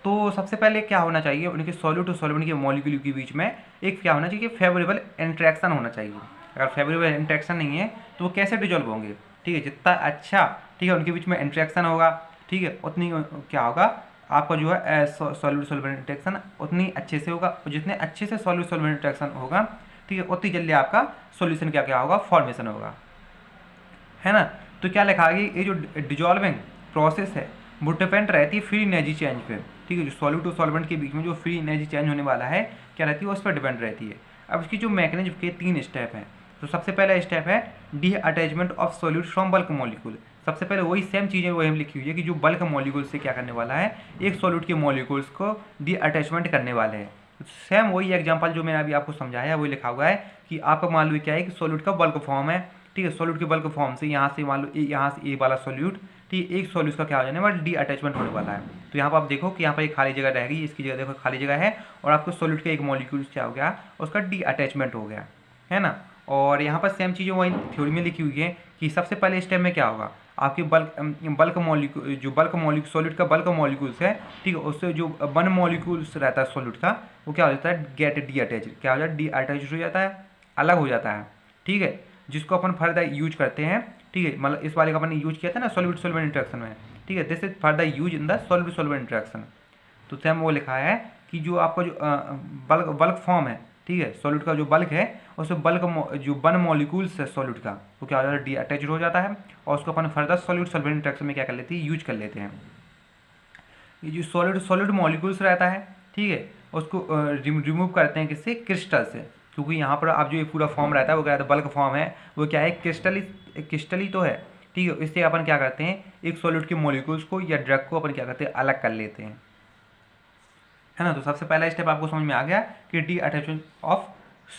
तो सबसे पहले क्या होना चाहिए, उनके सॉल्यूट और सॉल्वेंट के मॉलिक्यूल के बीच में एक क्या होना चाहिए, फेवरेबल इंटरेक्शन होना चाहिए। अगर फेवरेबल इंटरेक्शन नहीं है तो वो कैसे डिजोल्व होंगे, ठीक है, जितना अच्छा, ठीक है, उनके बीच में इंटरेक्शन होगा, ठीक है, उतनी क्या होगा, आपका जो है सॉल्यूट सॉल्वेंट इंटरेक्शन उतनी अच्छे से होगा, और जितने अच्छे से सॉल्यूट सॉल्वेंट इंटरेक्शन होगा, ठीक है, उतनी जल्दी आपका सॉल्यूशन क्या क्या होगा, फॉर्मेशन होगा, है ना। तो क्या लिखा है, ये जो डिजॉल्विंग प्रोसेस है वो डिपेंड रहती है फ्री एनर्जी चेंज पे, ठीक है, जो सॉल्यूट और सॉल्वेंट के बीच में जो फ्री एनर्जी चेंज होने वाला है क्या रहती है, उस पर डिपेंड रहती है। अब इसकी जो मैकेनिज्म के 3 स्टेप हैं। तो सबसे पहला स्टेप है D attachment of solute from bulk molecule. सबसे पहले वही सेम चीज़ें वही हम लिखी हुई है कि जो बल्क मॉलिक्यूल से क्या करने वाला है, एक सॉल्यूट के मॉलिक्यूल्स को डी अटैचमेंट करने वाले हैं। सेम वही एग्जांपल जो मैंने अभी आपको समझाया वही लिखा हुआ है कि आपका मान लो क्या है कि सॉल्यूट का बल्क फॉर्म है, ठीक है, सॉल्यूट के बल्क फॉर्म से यहाँ से मान लो यहाँ से ए वाला सॉल्यूट, ठीक है, एक सॉल्यूट का क्या हो जाने वाला, डी अटैचमेंट होने वाला है। तो यहाँ पर आप देखो कि यहाँ पर एक खाली जगह रहेगी, इसकी जगह देखो खाली जगह है, और आपको सॉल्यूट का एक मॉलिक्यूल क्या हो गया, उसका डी अटैचमेंट हो गया, है ना। और यहाँ पर सेम चीज़ें वही थ्योरी में लिखी हुई है कि सबसे पहले स्टेप में क्या होगा, आपके बल्क मॉलिक्यूल जो बल्क मॉलिक्यूल सॉल्यूट का बल्क मॉलिक्यूल्स है, ठीक है, उससे जो वन मॉलिक्यूल्स रहता है सॉल्यूट का, वो क्या हो जाता है, गेट डी अटैच, क्या हो जाता है, डी अटैच हो जाता है, अलग हो जाता है, ठीक है, जिसको अपन फर्दर यूज करते हैं, ठीक है, मतलब इस वाले का अपन यूज किया था ना सॉल्यूट सॉल्वेंट इंटरेक्शन में, ठीक है, this is further use in the solute solvent interaction. तो सेम वो लिखा है कि जो आपका जो बल्क फॉर्म है, ठीक है, सॉल्यूट का जो बल्क है उससे जो वन मॉलिक्यूल्स है सॉल्यूट का, वो क्या हो जाता है, डी अटैच हो जाता है, और उसको अपन फर्दर सॉल्यूट सॉल्वेंट इंटरेक्शन में क्या कर लेते हैं, यूज कर लेते हैं। ये जो सॉलिड मॉलिक्यूल्स रहता है, ठीक है, उसको रिमूव करते हैं किससे, क्रिस्टल से, क्योंकि यहाँ पर आप जो ये पूरा फॉर्म रहता है वो क्या रहता है, बल्क फॉर्म है, वो क्या है, क्रिस्टली तो है, ठीक है, इससे अपन क्या करते हैं, एक सॉलिड के मॉलिक्यूल्स को या ड्रग को अपन क्या करते हैं, अलग कर लेते हैं, है ना। तो सबसे पहला स्टेप आपको समझ में आ गया कि D attachment of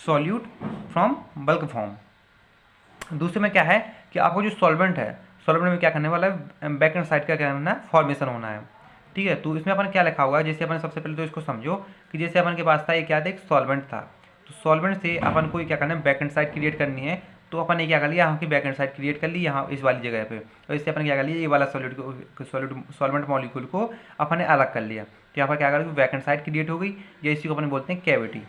solute from bulk form. दूसरे में क्या है कि आपको जो सॉल्वेंट है, सॉल्वेंट में क्या करने वाला है, बैक एंड साइड का क्या करना है, फॉर्मेशन होना है, ठीक है। तो इसमें अपन क्या लिखा हुआ है, जैसे अपन सबसे पहले तो इसको समझो कि जैसे अपन के पास था ये क्या था, एक सॉल्वेंट था, तो सॉल्वेंट से अपन को क्या करना है, बैक एंड साइड क्रिएट करनी है। तो अपन ने क्या कर लिया, यहाँ की बैक एंड साइड क्रिएट कर ली यहाँ इस वाली जगह पे, तो इससे अपन क्या कर लिया, ये वाला सॉल्वेंट मॉलिक्यूल को अपन ने अलग कर लिया। तो यहाँ पर क्या करेंगे, बैक एंड साइड क्रिएट हो गई, या इसी को अपन बोलते हैं कैविटी,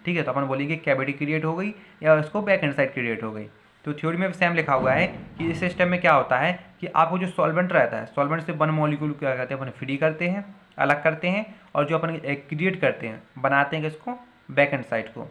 ठीक है। तो अपन बोलेंगे कैविटी क्रिएट हो गई या उसको बैक एंड साइड क्रिएट हो गई। तो थ्योरी में सेम लिखा हुआ है कि इस सिस्टम में क्या होता है कि आपको जो सॉल्वेंट रहता है, सॉल्वेंट से वन मॉलिक्यूल क्या करते हैं, अपन फ्री करते हैं, अलग करते हैं, और जो अपन क्रिएट करते हैं, बनाते हैं किसको, बैक एंड साइड को,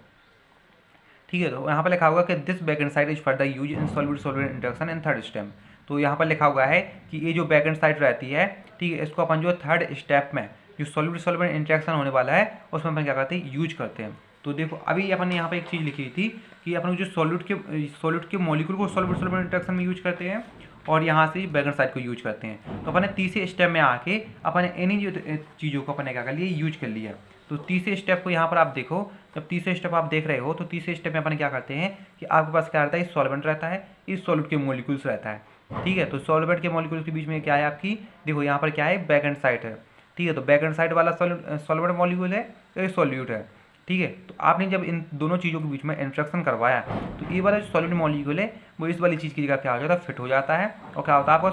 ठीक है। तो यहाँ पर लिखा होगा कि this back and side is further use in solute solvent interaction in third step. तो यहाँ पर लिखा हुआ है कि ये जो बैक एंड साइड रहती है, ठीक है, इसको अपन जो थर्ड स्टेप में जो सॉल्यूट सॉल्वेंट इंटरेक्शन होने वाला है उसमें अपन क्या करते हैं, यूज करते हैं। तो देखो अभी अपन ने यहाँ पर एक चीज़ लिखी थी कि अपन जो सॉल्यूट के मॉलिक्यूल को सॉल्यूट सॉल्वेंट इंटरेक्शन में यूज करते हैं और यहाँ से बैक एंड साइड को यूज करते हैं। तो अपन ने तीसरे स्टेप में आके अपन ने इन्हीं जो चीज़ों को अपन ने क्या कर लिया, यूज कर लिया। तो तीसरे स्टेप को यहाँ पर आप देखो, जब तीसरे स्टेप आप देख रहे हो तो तीसरे स्टेप में अपन क्या करते हैं कि आपके पास क्या रहता है, सॉल्वेंट रहता है, इस सॉल्यूट के मॉलिक्यूल्स रहता है, ठीक है। तो सॉल्वेंट के मॉलिक्यूल्स के बीच में क्या है आपकी, देखो यहाँ पर क्या है, बैक एंड साइड है, ठीक है। तो बैक एंड साइड वाला सॉल्वेंट मॉलिक्यूल है, ये सॉल्यूट है, ठीक है। तो आपने जब इन दोनों चीज़ों के बीच में इंट्रैक्शन करवाया तो ये वाला जो सॉल्यूट मॉलिक्यूल है वो इस वाली चीज़ की जगह क्या हो जाता है, फिट हो जाता है, और क्या होता है आपका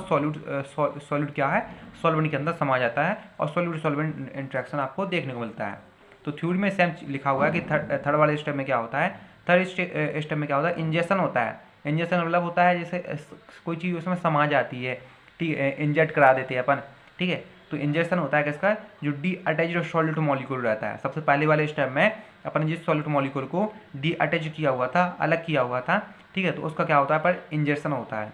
सॉल्यूट क्या है, सॉल्वेंट के अंदर समा जाता है और सॉल्यूट सॉल्वेंट इंट्रैक्शन आपको देखने को मिलता है। तो थ्योरी में सेम लिखा हुआ है कि थर्ड वाले स्टेप में क्या होता है, थर्ड स्टेप में क्या होता है, इंजेक्शन होता है। इंजेक्शन मतलब होता है जैसे कोई चीज़ उसमें समा जाती है, ठीक है, इंजेक्ट करा देते हैं अपन, ठीक है। तो इंजेक्शन होता है किसका, जो डी अटैच्ड सॉल्यूट मॉलिक्यूल रहता है। सबसे पहले वाले स्टेप में अपन जिस सॉल्यूट मॉलिक्यूल को डी अटैच किया हुआ था, अलग किया हुआ था, ठीक है, तो उसका क्या होता है पर इंजेक्शन होता है,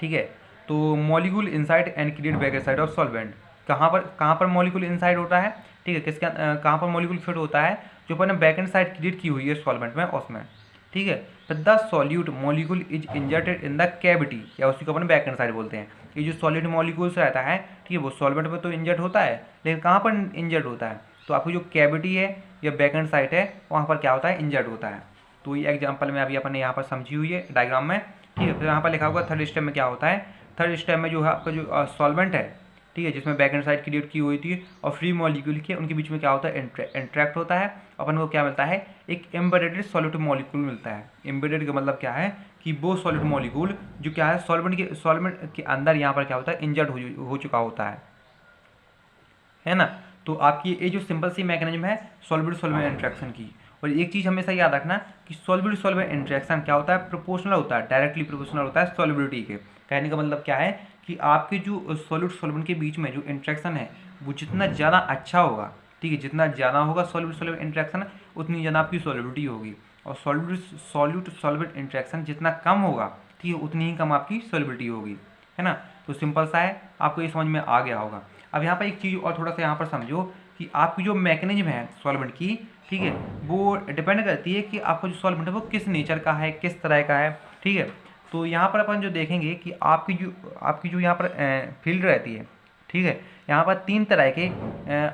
ठीक है। तो molecule inside and create back side of solvent, कहाँ पर मॉलिक्यूल इनसाइड होता है, ठीक है, किसका कहाँ पर मॉलिक्यूल फिट होता है, जो अपन ने बैक एंड साइड क्रिएट की हुई है सॉल्वेंट में उसमें, ठीक है। तो the solute molecule is inserted in the cavity, या उसी को अपन बैक एंड साइड बोलते हैं। ये जो सॉलिड मॉलिक्यूल्स रहता है, ठीक है, वो सॉल्वेंट में तो इंजर्ट होता है, लेकिन कहाँ पर इंजर्ट होता है, तो आपकी जो कैविटी है या बैक एंड साइड है वहाँ पर क्या होता है, इंजर्ट होता है। तो ये एग्जाम्पल में अभी अपन ने यहाँ पर समझी हुई है डायग्राम में, ठीक है। फिर यहाँ पर लिखा हुआ थर्ड स्टेप में क्या होता है, थर्ड स्टेप में जो है आपका जो सॉल्वेंट है, ठीक है, जिसमें बैक एंड साइड क्रिएट की हुई थी और फ्री मॉलिक्यूल के उनके बीच में क्या होता है, इंट्रैक्ट होता है, अपन को क्या मिलता है, एक एम्बेडेड सॉलिड मॉलिक्यूल मिलता है। एम्बेडेड का मतलब क्या है कि वो सॉलिड मॉलिक्यूल जो क्या है सॉल्वेंट के अंदर यहाँ पर क्या होता है, इंजर्ड हो चुका होता है ना। तो आपकी ये जो सिंपल सी मैकेनिज्म है सॉल्वेंट सॉल्वेंट इंट्रैक्शन की। और एक चीज़ हमेशा याद रखना कि सॉल्वेंट सॉल्वेंट इंट्रैक्शन क्या होता है, प्रोपोर्शनल होता है, डायरेक्टली प्रोपोर्शनल होता है सॉल्युबिलिटी के। कहने का मतलब क्या है कि आपके जो सॉल्यूट सॉल्वेंट के बीच में जो इंट्रैक्शन है वो जितना ज़्यादा अच्छा होगा, ठीक है, जितना ज़्यादा होगा सॉल्यूट सॉल्वेंट इंट्रैक्शन उतनी ज़्यादा आपकी सॉल्युबिलिटी होगी, और सॉल्यूट सॉल्वेंट इंट्रैक्शन जितना कम होगा, ठीक है, उतनी ही कम आपकी सॉल्युबिलिटी होगी, है ना। तो सिंपल सा है, आपको ये समझ में आ गया होगा। अब यहाँ पर एक चीज़ और थोड़ा सा यहाँ पर समझो कि आपकी जो मैकेनिज्म है सॉल्वेंट की, ठीक है, वो डिपेंड करती है कि आपका जो सॉल्वेंट है वो किस नेचर का है, किस तरह का है, ठीक है। तो यहाँ पर अपन जो देखेंगे कि आपकी जो यहाँ पर फील्ड रहती है, ठीक है, यहाँ पर तीन तरह के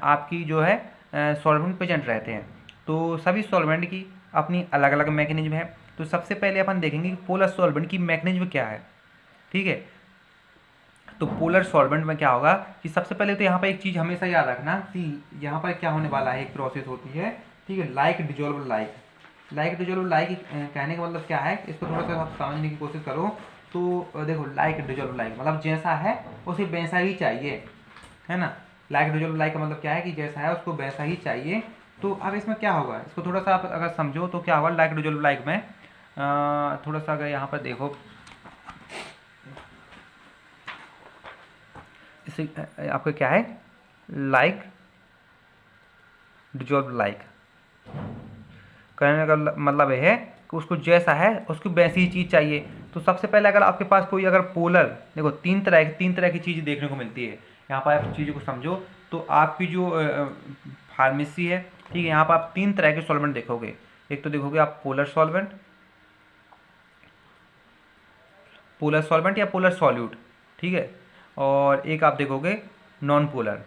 आपकी जो है सॉल्वेंट प्रेजेंट रहते हैं। तो सभी सॉल्वेंट की अपनी अलग अलग मैकेनिज्म है। तो सबसे पहले अपन देखेंगे कि पोलर सॉल्वेंट की मैकेनिज्म क्या है, ठीक है। तो पोलर सॉल्वेंट में क्या होगा कि सबसे पहले तो यहाँ पर एक चीज़ हमेशा याद रखना कि यहाँ पर क्या होने वाला है, एक प्रोसेस होती है, ठीक है, like dissolve like dissolve like कहने का मतलब क्या है, इसको थोड़ा सा आप समझने की कोशिश करो। तो देखो लाइक डिजोल्व लाइक मतलब जैसा है उसे वैसा ही चाहिए, है ना। लाइक डिजोल्व लाइक का मतलब क्या है कि जैसा है उसको वैसा ही चाहिए। तो अब इसमें क्या होगा, इसको थोड़ा सा आप अगर समझो तो क्या होगा, लाइक डिजोल्व लाइक में थोड़ा सा अगर यहाँ पर देखो, इसे आपका क्या है, लाइक डिजोल्व लाइक कहने का मतलब यह है कि उसको जैसा है उसको वैसी ही चीज़ चाहिए। तो सबसे पहले अगर आपके पास कोई अगर पोलर, देखो तीन तरह की चीज़ देखने को मिलती है। यहाँ पर आप चीज़ों को समझो तो आपकी जो फार्मेसी है, ठीक है, यहाँ पर आप तीन तरह के सॉल्वेंट देखोगे। एक तो देखोगे आप पोलर सॉल्वेंट या पोलर सॉल्यूट, ठीक है, और एक आप देखोगे नॉन पोलर,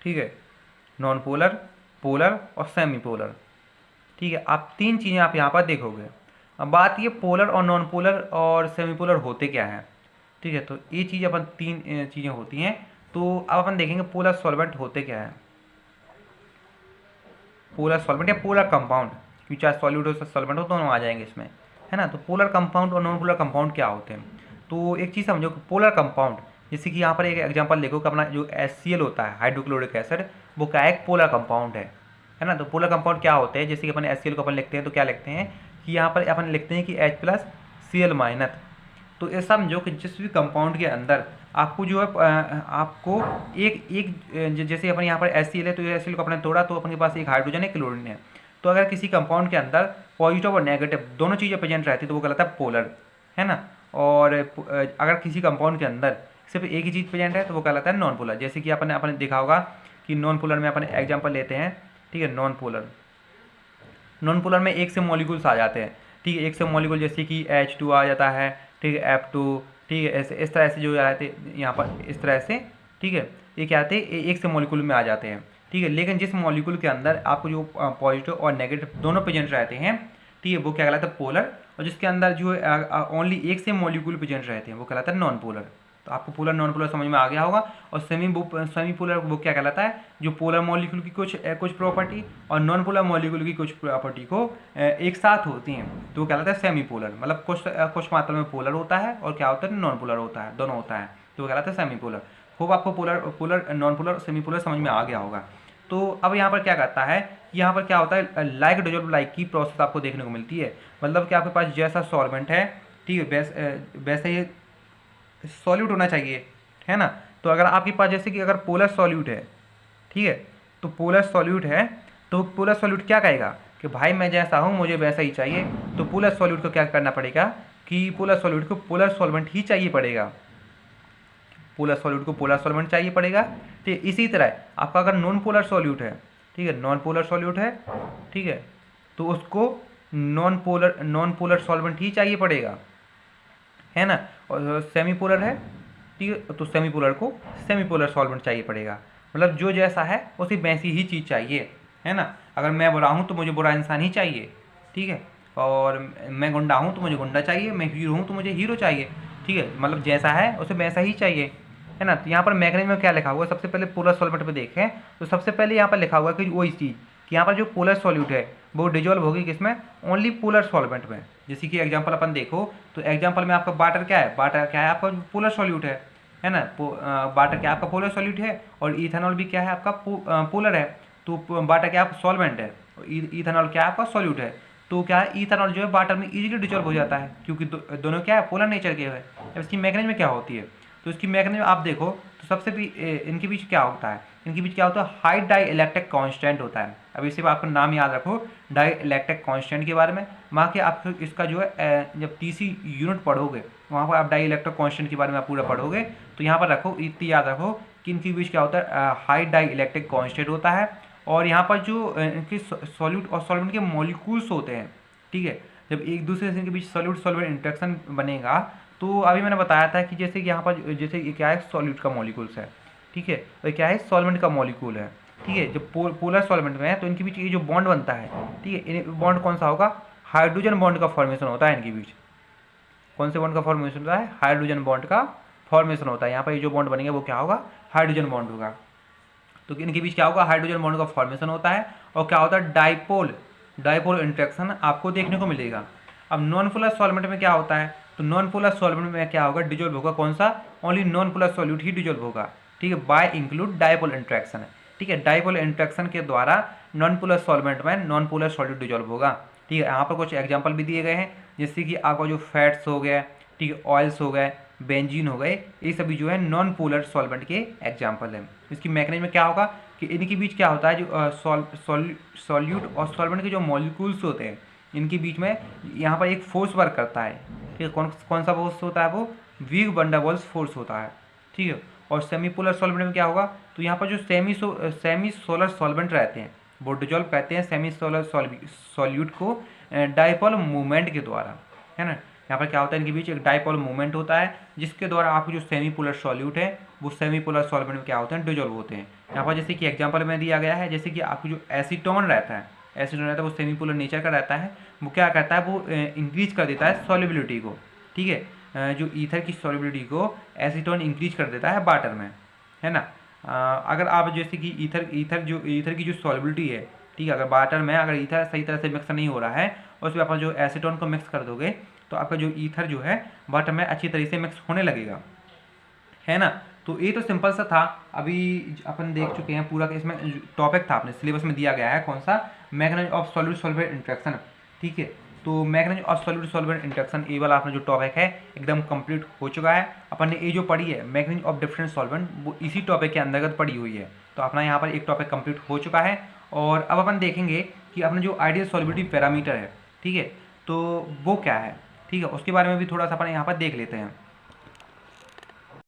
ठीक है, नॉन पोलर, पोलर और सेमी पोलर, ठीक है। आप तीन चीज़ें आप यहाँ पर देखोगे। अब बात ये पोलर और नॉन पोलर और सेमी पोलर होते क्या हैं, ठीक है। तो ये चीज़ अपन तीन चीज़ें होती हैं। तो अब अपन देखेंगे पोलर सॉल्वेंट होते क्या हैं। पोलर सॉल्वेंट या पोलर कंपाउंड, क्योंकि चाहे सॉल्यूट हो सॉल्वेंट हो दोनों आ जाएंगे इसमें, है ना। तो पोलर कंपाउंड और नॉन पोलर कंपाउंड क्या होते हैं। तो एक चीज़ समझो, पोलर कंपाउंड जैसे कि यहाँ पर एक एग्जांपल देखो कि अपना जो HCl होता है हाइड्रोक्लोरिक एसिड, वो क्या एक पोलर कंपाउंड है ना। तो पोलर कंपाउंड क्या होते हैं, जैसे कि अपन HCl को अपन लिखते हैं तो क्या लिखते हैं कि यहाँ पर अपन लिखते हैं कि H+Cl-। तो ये समझो कि जिस भी कंपाउंड के अंदर आपको जो है आपको एक जैसे अपन यहाँ पर HCl है तो HCl को अपने तोड़ा तो अपने पास एक हाइड्रोजन है, क्लोरीन है। तो अगर किसी कंपाउंड के अंदर पॉजिटिव और नेगेटिव दोनों चीज़ें प्रेजेंट रहती है तो वो कहलाता है पोलर, है ना। और अगर किसी कंपाउंड के अंदर सिर्फ एक ही चीज़ प्रेजेंट है तो वो कहलाता है नॉन पोलर। जैसे कि अपने देखा होगा कि नॉन पोलर में अपन एग्जांपल लेते हैं, ठीक है। नॉन पोलर में एक से मॉलिक्यूल्स आ जाते हैं, ठीक है। एक से मॉलिक्यूल जैसे कि H2 आ जाता है, ठीक है, F2, ठीक है। ऐसे इस तरह से जो आते यहाँ पर इस तरह से, ठीक है, ये क्या आते हैं एक से मॉलिक्यूल में आ जाते हैं, ठीक है। लेकिन जिस मॉलिक्यूल के अंदर आपको जो पॉजिटिव और नेगेटिव दोनों प्रेजेंट रहते हैं, ठीक है, वो क्या कहलाता है पोलर। और जिसके अंदर जो ओनली एक से मॉलिक्यूल प्रेजेंट रहते हैं वो कहलाता है नॉन पोलर। तो आपको पोलर नॉन पोलर समझ में आ गया होगा। और सेमी पोलर वो क्या कहलाता है, जो पोलर मॉलिक्यूल की कुछ प्रॉपर्टी और नॉन पोलर मॉलिक्यूल की कुछ प्रॉपर्टी को एक साथ होती हैं तो वो कहलाता है सेमी पोलर। मतलब कुछ मात्रा में पोलर होता है और क्या होता है नॉन पोलर होता है, दोनों होता है, तो वो कहलाता है सेमी पोलर। खूब आपको polar non polar semi polar समझ में आ गया होगा। तो अब यहाँ पर क्या करता है, यहाँ पर क्या होता है लाइक डिजोल्व लाइक की प्रोसेस आपको देखने को मिलती है। मतलब कि आपके पास जैसा सॉल्वेंट है, ठीक है, वैसे ही सॉल्यूट होना चाहिए, है ना। तो अगर आपके पास जैसे कि अगर पोलर सॉल्यूट है, ठीक है, तो पोलर सॉल्यूट है तो पोलर सॉल्यूट क्या कहेगा कि भाई मैं जैसा हूँ मुझे वैसा ही चाहिए। तो पोलर सॉल्यूट को क्या करना पड़ेगा कि पोलर सॉल्यूट को पोलर सॉल्वेंट ही चाहिए पड़ेगा, पोलर सॉल्यूट को पोलर सॉल्वेंट चाहिए पड़ेगा। ठीक है, इसी तरह आपका अगर नॉन पोलर सॉल्यूट है, ठीक है, नॉन पोलर सॉल्यूट है, ठीक है, तो उसको नॉन पोलर सॉल्वेंट ही चाहिए पड़ेगा, है ना। और सेमी पोलर है, ठीक है, तो सेमी पोलर को सेमी पोलर सॉल्वेंट चाहिए पड़ेगा। मतलब जो जैसा है उसी वैसी ही चीज़ चाहिए, है ना। अगर मैं बुरा हूँ तो मुझे बुरा इंसान ही चाहिए, ठीक है, और मैं गुंडा हूँ तो मुझे गुंडा चाहिए, मैं हीरो हूँ तो मुझे हीरो चाहिए, ठीक है। मतलब जैसा है उसे वैसा ही चाहिए, है ना। तो यहाँ पर मैकेनिज्म में क्या लिखा हुआ है, सबसे पहले पोलर सॉल्वेंट पे देखें तो सबसे पहले यहाँ पर लिखा हुआ है कि वही चीज़ कि यहाँ पर जो पोलर सॉल्यूट है वो डिजोल्व होगी किसमें, ओनली पोलर सॉल्वेंट में। जैसे कि एग्जांपल अपन देखो तो एग्जांपल में आपका वाटर क्या है, वाटर क्या है आपका पोलर सॉल्यूट है ना। वाटर क्या है आपका पोलर सॉल्यूट है, और इथेनॉल भी क्या है आपका पोलर है। तो वाटर क्या है सॉल्वेंट है, इथेनॉल क्या है आपका सॉल्यूट है। तो क्या है इथेनॉल जो है वाटर में इजीली डिजोल्व हो जाता है क्योंकि दोनों क्या है पोलर नेचर के है। अब इसकी मैकेनिज्म क्या होती है, तो इसकी मैकेनिज्म आप देखो तो सबसे भी इनके बीच क्या होता है, इनके बीच क्या होता है हाई डाई इलेक्ट्रिक कांस्टेंट होता है। अब इसे आपका नाम याद रखो डाई इलेक्ट्रिक कांस्टेंट के बारे में। वहाँ के आप इसका जो है जब TC यूनिट पढ़ोगे वहाँ पर आप डाई इलेक्ट्रिक कांस्टेंट के बारे में आप पूरा पढ़ोगे तो यहाँ पर रखो इतनी याद रखो कि इनके बीच क्या होता है हाई डाई इलेक्ट्रिक कांस्टेंट होता है। और यहाँ पर जो इनके सॉल्यूट और सॉल्वेंट के मॉलिक्यूल्स होते हैं, ठीक है, जब एक दूसरे से इनके बीच सॉल्यूट सॉल्वेंट इंटरेक्शन बनेगा तो अभी मैंने बताया था कि जैसे कि यहाँ पर जैसे ये क्या है सॉल्यूट का मॉलिक्यूल्स है, ठीक है, और क्या है सॉल्वेंट का मॉलिक्यूल है, ठीक है। जब पोलर सॉल्वेंट में है तो इनके बीच ये जो बॉन्ड बनता है, ठीक है, बॉन्ड कौन सा होगा, हाइड्रोजन बॉन्ड का फॉर्मेशन होता है इनके बीच। कौन से बॉन्ड का फॉर्मेशन होता है, हाइड्रोजन बॉन्ड का फॉर्मेशन होता है। यहाँ पर ये जो बॉन्ड बनेगा वो क्या होगा, हाइड्रोजन बॉन्ड होगा। तो इनके बीच क्या होगा, हाइड्रोजन बॉन्ड का फॉर्मेशन होता है। और क्या होता है डाइपोल इंट्रैक्शन आपको देखने को मिलेगा। अब नॉन पोलर सॉल्वेंट में क्या होता है, तो नॉन पोलर सॉल्वेंट में क्या होगा, डिजोल्व होगा कौन सा, ओनली नॉन पोलर सॉल्यूट ही डिजोल्व होगा, ठीक है, बाय इंक्लूड डाइपोल इंट्रैक्शन, ठीक है। डाइपोल इंट्रैक्शन के द्वारा नॉन पोलर सॉल्वेंट में नॉन पोलर सॉल्यूट डिजोल्व होगा, ठीक है। यहाँ पर कुछ एग्जांपल भी दिए गए हैं जैसे कि आपका जो फैट्स हो गया, ठीक है, ऑयल्स हो गए, बेंजीन हो गए, ये सभी जो है नॉन पोलर सॉल्वेंट के एग्जांपल हैं। इसकी मैकेनिज्म में क्या होगा कि इनके बीच क्या होता है जो सॉल्यूट और सॉल्वेंट के जो मॉलिक्यूल्स होते हैं इनके बीच में यहाँ पर एक फोर्स वर्क करता है, ठीक है। कौन सा फोर्स होता है, वो weak van der Waals force होता है, ठीक है। और सेमी पोलर सॉल्वेंट में क्या होगा, तो यहाँ पर जो सेमी सोलर सॉल्वेंट रहते हैं वो डिजोल्व कहते हैं सेमी सोलर सॉल्यूट को डाइपोल मूवमेंट के द्वारा, है ना। यहाँ पर क्या होता है इनके बीच एक डाइपोल मूवमेंट होता है जिसके द्वारा आपको जो सेमी पोलर सॉल्यूट है वो सेमी पोलर सॉल्वेंट में क्या होते हैं, डिजोल्व होते हैं। यहाँ पर जैसे कि एग्जांपल में दिया गया है, जैसे कि आपको जो एसीटोन रहता है वो सेमी पोलर नेचर का रहता है। वो क्या करता है, वो इंक्रीज कर देता है सॉल्युबिलिटी को, ठीक है, जो ईथर की सॉल्युबिलिटी को एसीटोन इंक्रीज कर देता है वाटर में, है ना। अगर आप जैसे कि ईथर की जो सॉल्युबिलिटी है, ठीक है, अगर वाटर में अगर ईथर सही तरह से मिक्स नहीं हो रहा है और उसमें आप जो एसीटोन को मिक्स कर दोगे तो आपका जो ईथर जो है वाटर में अच्छी तरीके से मिक्स होने लगेगा, है ना। तो ये तो सिंपल सा था, अभी अपन देख चुके हैं पूरा। इसमें टॉपिक था अपने सिलेबस में दिया गया है कौन सा, mechanism of solute solvent interaction, ठीक है। तो mechanism of solute solvent interaction ये वाला अपना जो टॉपिक है एकदम कंप्लीट हो चुका है। अपन ने ये जो पढ़ी है मैकेनिज्म ऑफ डिफरेंट सॉल्वेंट वो इसी टॉपिक के अंतर्गत पढ़ी हुई है। तो अपना यहाँ पर एक टॉपिक कंप्लीट हो चुका है। और अब अपन देखेंगे कि अपना जो आइडियल सॉल्युबिलिटी पैरामीटर है, ठीक है, तो वो क्या है। ठीक है, उसके बारे में भी थोड़ा सा अपन यहाँ पर देख लेते हैं।